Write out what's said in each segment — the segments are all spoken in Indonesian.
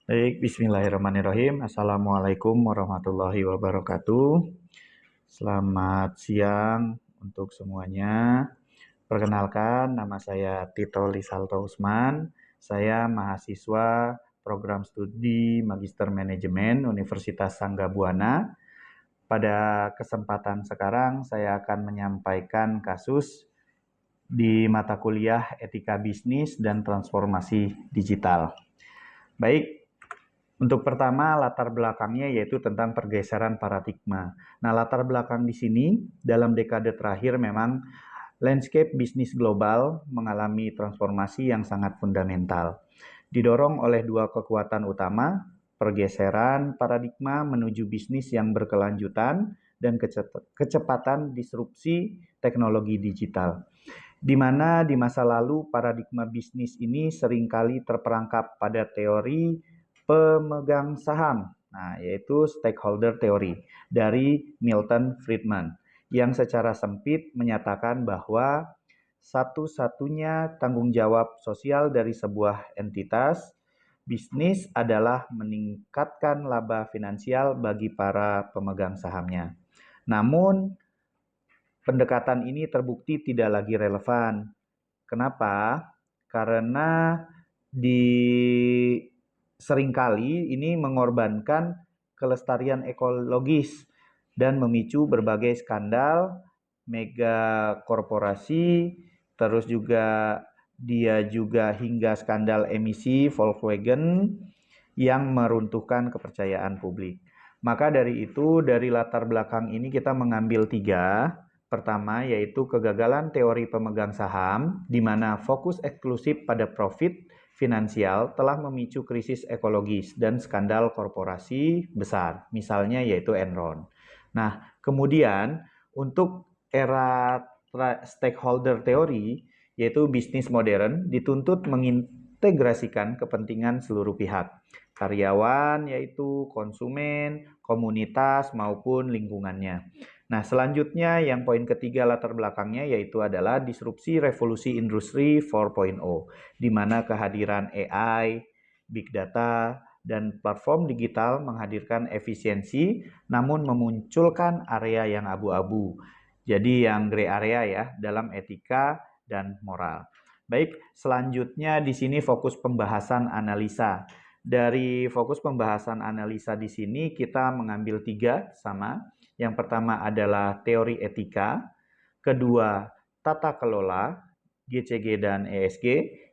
Baik, bismillahirrahmanirrahim. Assalamualaikum warahmatullahi wabarakatuh. Selamat siang untuk semuanya. Perkenalkan, nama saya Tito Lisalto Usman. Saya mahasiswa program studi Magister Manajemen Universitas Sangga-Buana. Pada kesempatan sekarang, saya akan menyampaikan kasus di mata kuliah Etika Bisnis dan Transformasi Digital. Baik, untuk pertama, latar belakangnya yaitu tentang pergeseran paradigma. Nah, latar belakang di sini dalam dekade terakhir memang landscape bisnis global mengalami transformasi yang sangat fundamental. Didorong oleh dua kekuatan utama, pergeseran paradigma menuju bisnis yang berkelanjutan dan kecepatan disrupsi teknologi digital. Di mana di masa lalu paradigma bisnis ini seringkali terperangkap pada teori pemegang saham, yaitu stakeholder theory dari Milton Friedman, yang secara sempit menyatakan bahwa satu-satunya tanggung jawab sosial dari sebuah entitas bisnis adalah meningkatkan laba finansial bagi para pemegang sahamnya. Namun, pendekatan ini terbukti tidak lagi relevan. Kenapa? Karena seringkali ini mengorbankan kelestarian ekologis dan memicu berbagai skandal mega korporasi, terus juga dia juga hingga skandal emisi Volkswagen yang meruntuhkan kepercayaan publik. Maka dari itu, dari latar belakang ini kita mengambil 3. Pertama, yaitu kegagalan teori pemegang saham, di mana fokus eksklusif pada profit finansial telah memicu krisis ekologis dan skandal korporasi besar, misalnya yaitu Enron. Nah, kemudian untuk era stakeholder theory, yaitu bisnis modern, dituntut mengintegrasikan kepentingan seluruh pihak, karyawan, yaitu konsumen, komunitas, maupun lingkungannya. Nah, selanjutnya yang poin ketiga latar belakangnya yaitu adalah disrupsi revolusi industri 4.0, di mana kehadiran AI, big data, dan platform digital menghadirkan efisiensi namun memunculkan area yang abu-abu. Jadi yang gray area ya dalam etika dan moral. Baik, selanjutnya di sini fokus pembahasan analisa. Dari fokus pembahasan analisa di sini kita mengambil 3 sama. Yang pertama adalah teori etika, kedua tata kelola, GCG dan ESG,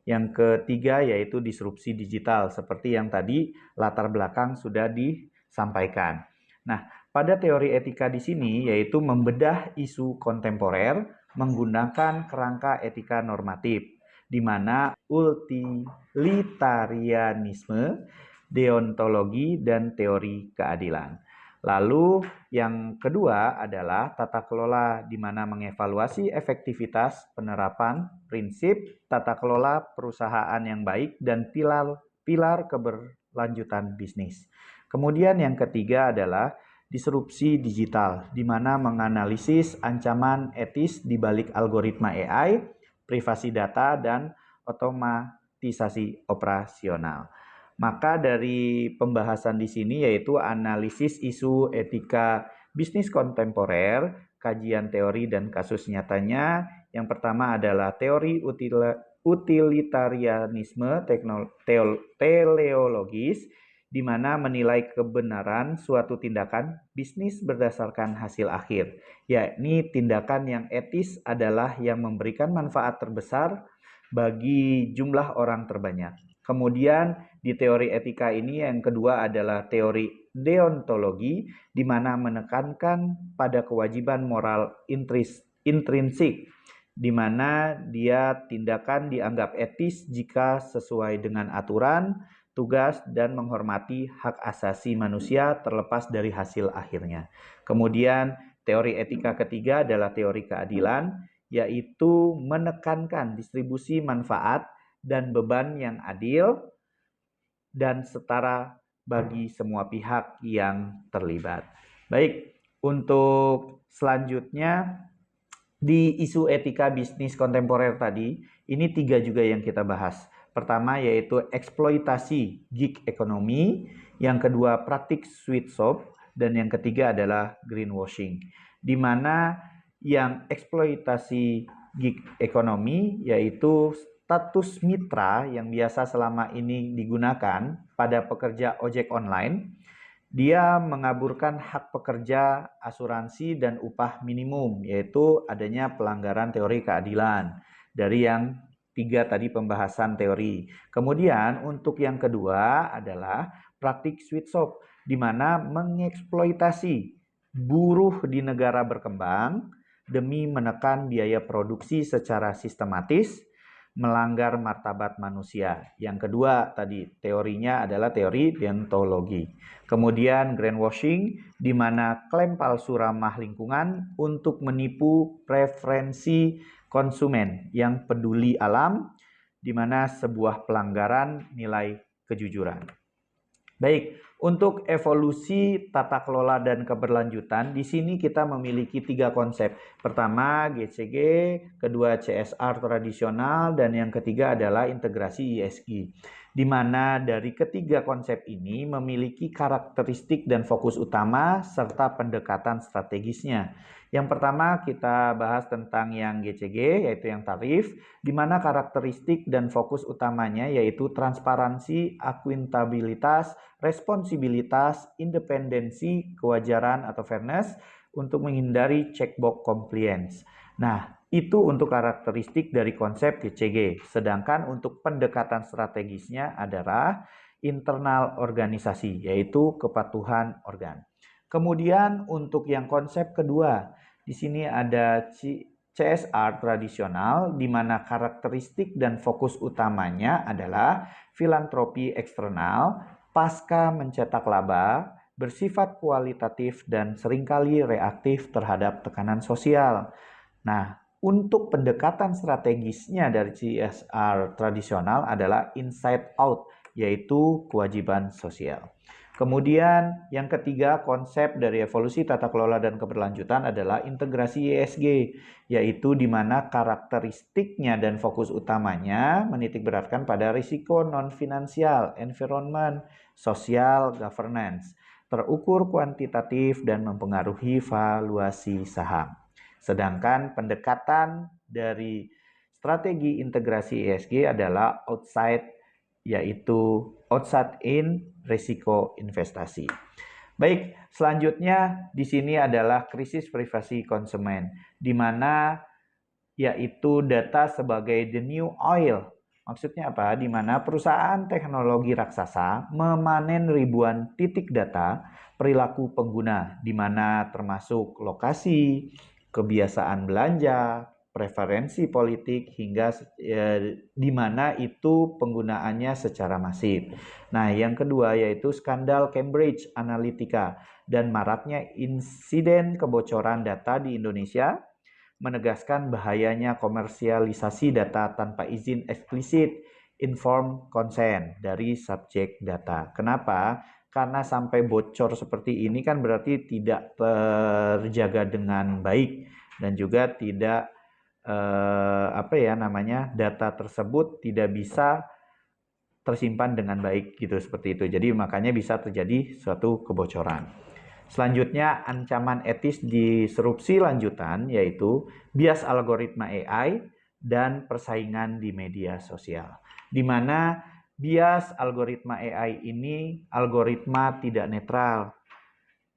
yang ketiga yaitu disrupsi digital, seperti yang tadi latar belakang sudah disampaikan. Nah, pada teori etika di sini yaitu membedah isu kontemporer menggunakan kerangka etika normatif, di mana utilitarianisme, deontologi, dan teori keadilan. Lalu yang kedua adalah tata kelola, di mana mengevaluasi efektivitas penerapan prinsip tata kelola perusahaan yang baik dan pilar keberlanjutan bisnis. Kemudian yang ketiga adalah disrupsi digital, di mana menganalisis ancaman etis di balik algoritma AI, privasi data, dan otomatisasi operasional. Maka dari pembahasan di sini yaitu analisis isu etika bisnis kontemporer, kajian teori dan kasus nyatanya. Yang pertama adalah teori utilitarianisme teleologis, di mana menilai kebenaran suatu tindakan bisnis berdasarkan hasil akhir, yakni tindakan yang etis adalah yang memberikan manfaat terbesar bagi jumlah orang terbanyak. Kemudian di teori etika ini yang kedua adalah teori deontologi, di mana menekankan pada kewajiban moral intrinsik, di mana dia tindakan dianggap etis jika sesuai dengan aturan, tugas, dan menghormati hak asasi manusia terlepas dari hasil akhirnya. Kemudian teori etika ketiga adalah teori keadilan, yaitu menekankan distribusi manfaat dan beban yang adil dan setara bagi semua pihak yang terlibat. Baik, untuk selanjutnya di isu etika bisnis kontemporer tadi, ini 3 juga yang kita bahas. Pertama yaitu eksploitasi gig economy, yang kedua praktik sweet shop, dan yang ketiga adalah greenwashing. Di mana yang eksploitasi gig economy yaitu status mitra yang biasa selama ini digunakan pada pekerja ojek online. Dia mengaburkan hak pekerja, asuransi, dan upah minimum, yaitu adanya pelanggaran teori keadilan dari yang 3 tadi pembahasan teori. Kemudian untuk yang kedua adalah praktik sweet shop, di mana mengeksploitasi buruh di negara berkembang demi menekan biaya produksi secara sistematis, melanggar martabat manusia. Yang kedua tadi teorinya adalah teori deontologi. Kemudian greenwashing, di mana klaim palsu ramah lingkungan untuk menipu preferensi konsumen yang peduli alam, di mana sebuah pelanggaran nilai kejujuran. Baik, untuk evolusi tata kelola dan keberlanjutan, di sini kita memiliki 3 konsep. Pertama GCG, kedua CSR tradisional, dan yang ketiga adalah integrasi ESG. Di mana dari ketiga konsep ini memiliki karakteristik dan fokus utama serta pendekatan strategisnya. Yang pertama kita bahas tentang yang GCG, yaitu yang tarif, di mana karakteristik dan fokus utamanya yaitu transparansi, akuntabilitas, responsibilitas, independensi, kewajaran atau fairness untuk menghindari checkbox compliance. Nah, itu untuk karakteristik dari konsep GCG. Sedangkan untuk pendekatan strategisnya adalah internal organisasi, yaitu kepatuhan organ. Kemudian untuk yang konsep kedua, di sini ada CSR tradisional, di mana karakteristik dan fokus utamanya adalah filantropi eksternal, pasca mencetak laba, bersifat kualitatif dan seringkali reaktif terhadap tekanan sosial. Nah, untuk pendekatan strategisnya dari CSR tradisional adalah inside out, yaitu kewajiban sosial. Kemudian yang ketiga konsep dari evolusi tata kelola dan keberlanjutan adalah integrasi ESG, yaitu di mana karakteristiknya dan fokus utamanya menitikberatkan pada risiko non-finansial, environment, social, governance, terukur kuantitatif dan mempengaruhi valuasi saham. Sedangkan pendekatan dari strategi integrasi ESG adalah outside, yaitu outside in risiko investasi. Baik, selanjutnya di sini adalah krisis privasi konsumen, di mana yaitu data sebagai the new oil. Maksudnya apa? Di mana perusahaan teknologi raksasa memanen ribuan titik data perilaku pengguna, di mana termasuk lokasi, kebiasaan belanja, preferensi politik, hingga di mana itu penggunaannya secara masif. Nah, yang kedua yaitu skandal Cambridge Analytica dan maraknya insiden kebocoran data di Indonesia menegaskan bahayanya komersialisasi data tanpa izin eksplisit, informed consent dari subjek data. Kenapa? Karena sampai bocor seperti ini kan berarti tidak terjaga dengan baik dan juga tidak data tersebut tidak bisa tersimpan dengan baik gitu, seperti itu. Jadi makanya bisa terjadi suatu kebocoran. Selanjutnya ancaman etis disrupsi lanjutan yaitu bias algoritma AI dan persaingan di media sosial. Di mana bias algoritma AI ini algoritma tidak netral.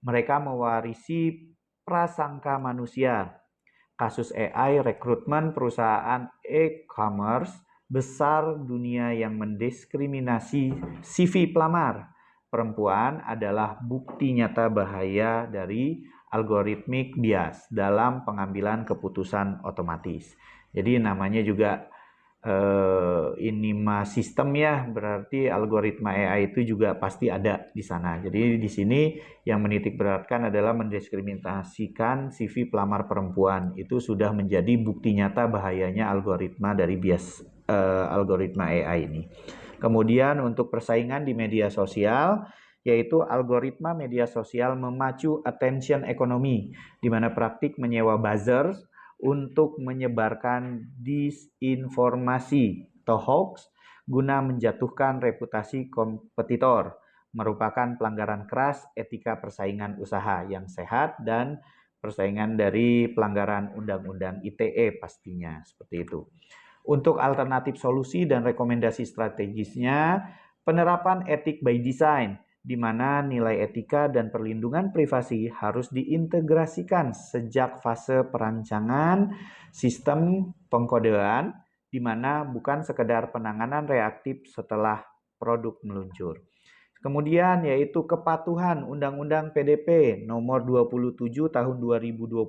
Mereka mewarisi prasangka manusia. Kasus AI rekrutmen perusahaan e-commerce besar dunia yang mendiskriminasi CV pelamar perempuan adalah bukti nyata bahaya dari algoritmik bias dalam pengambilan keputusan otomatis. Jadi namanya juga ini mah sistem ya, berarti algoritma AI itu juga pasti ada di sana. Jadi di sini yang menitikberatkan adalah mendiskriminasikan CV pelamar perempuan. Itu sudah menjadi bukti nyata bahayanya algoritma dari bias algoritma AI ini. Kemudian untuk persaingan di media sosial, yaitu algoritma media sosial memacu attention economy, di mana praktik menyewa buzzers untuk menyebarkan disinformasi atau hoax, guna menjatuhkan reputasi kompetitor, merupakan pelanggaran keras etika persaingan usaha yang sehat dan persaingan dari pelanggaran Undang-Undang ITE pastinya, seperti itu. Untuk alternatif solusi dan rekomendasi strategisnya, penerapan etik by design, di mana nilai etika dan perlindungan privasi harus diintegrasikan sejak fase perancangan sistem pengkodean, di mana bukan sekedar penanganan reaktif setelah produk meluncur. Kemudian yaitu kepatuhan Undang-Undang PDP nomor 27 tahun 2022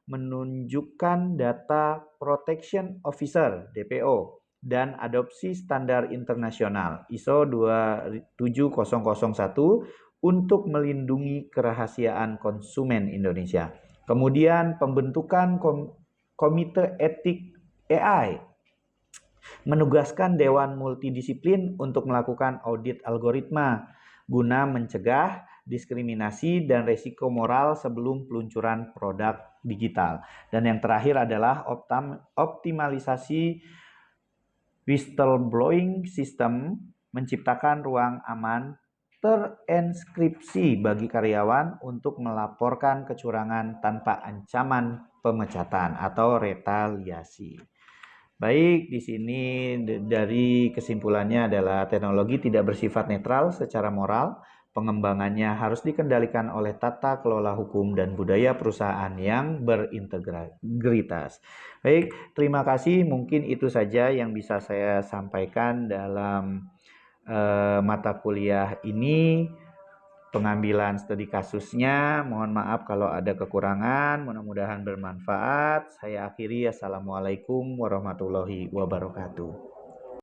menunjukkan Data Protection Officer (DPO) dan adopsi standar internasional ISO 27001 untuk melindungi kerahasiaan konsumen Indonesia. Kemudian pembentukan Komite Etik AI menugaskan Dewan Multidisiplin untuk melakukan audit algoritma guna mencegah diskriminasi dan risiko moral sebelum peluncuran produk digital. Dan yang terakhir adalah optimalisasi whistleblowing system, menciptakan ruang aman terenskripsi bagi karyawan untuk melaporkan kecurangan tanpa ancaman pemecatan atau retaliasi. Baik, di sini dari kesimpulannya adalah teknologi tidak bersifat netral secara moral. Pengembangannya harus dikendalikan oleh tata kelola hukum dan budaya perusahaan yang berintegritas. Baik, terima kasih. Mungkin itu saja yang bisa saya sampaikan dalam mata kuliah ini. Pengambilan studi kasusnya, mohon maaf kalau ada kekurangan, mudah-mudahan bermanfaat. Saya akhiri, assalamualaikum warahmatullahi wabarakatuh.